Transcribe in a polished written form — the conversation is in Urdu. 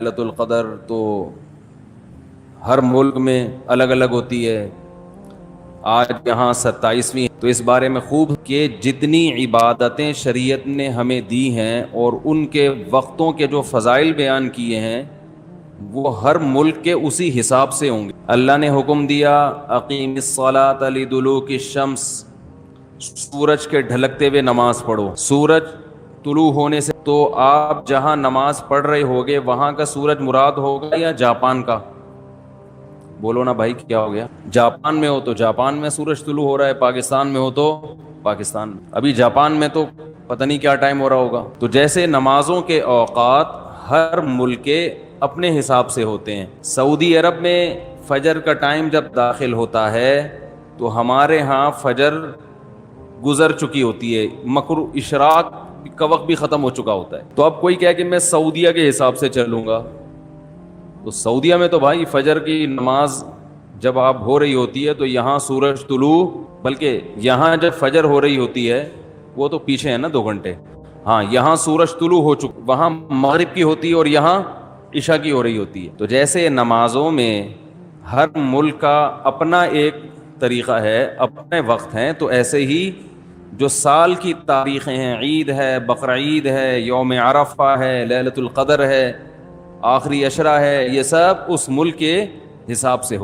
ليلۃ القدر تو ہر ملک میں الگ الگ ہوتی ہے. آج یہاں 27ویں. تو اس بارے میں خوب کہ جتنی عبادتیں شریعت نے ہمیں دی ہیں اور ان کے وقتوں کے جو فضائل بیان کیے ہیں وہ ہر ملک کے اسی حساب سے ہوں گے. اللہ نے حکم دیا اقیم الصلاۃ لدلوک الشمس، سورج کے ڈھلکتے ہوئے نماز پڑھو. سورج طلوع ہونے سے تو آپ جہاں نماز پڑھ رہے ہوگے وہاں کا سورج مراد ہوگا یا جاپان کا؟ بولو نا بھائی کیا ہو گیا؟ جاپان میں ہو تو جاپان میں سورج طلوع ہو رہا ہے، پاکستان میں ہو تو پاکستان میں. ابھی جاپان میں تو پتہ نہیں کیا ٹائم ہو رہا ہوگا. تو جیسے نمازوں کے اوقات ہر ملک کے اپنے حساب سے ہوتے ہیں. سعودی عرب میں فجر کا ٹائم جب داخل ہوتا ہے تو ہمارے ہاں فجر گزر چکی ہوتی ہے، اشراق کا وقت بھی ختم ہو چکا ہوتا ہے. تو اب کوئی کہے کہ میں سعودیہ کے حساب سے چلوں گا، تو سعودیہ میں تو بھائی فجر کی نماز جب آپ ہو رہی ہوتی ہے تو یہاں سورج طلوع، بلکہ یہاں جب فجر ہو رہی ہوتی ہے وہ تو پیچھے ہے نا 2 گھنٹے. ہاں یہاں سورج طلوع ہو چکا، وہاں مغرب کی ہوتی ہے اور یہاں عشاء کی ہو رہی ہوتی ہے. تو جیسے نمازوں میں ہر ملک کا اپنا ایک طریقہ ہے، اپنے وقت ہیں، تو ایسے ہی جو سال کی تاریخیں ہیں، عید ہے، بقرعید ہے، یوم عرفہ ہے، لیلۃ القدر ہے، آخری عشرہ ہے، یہ سب اس ملک کے حساب سے ہو.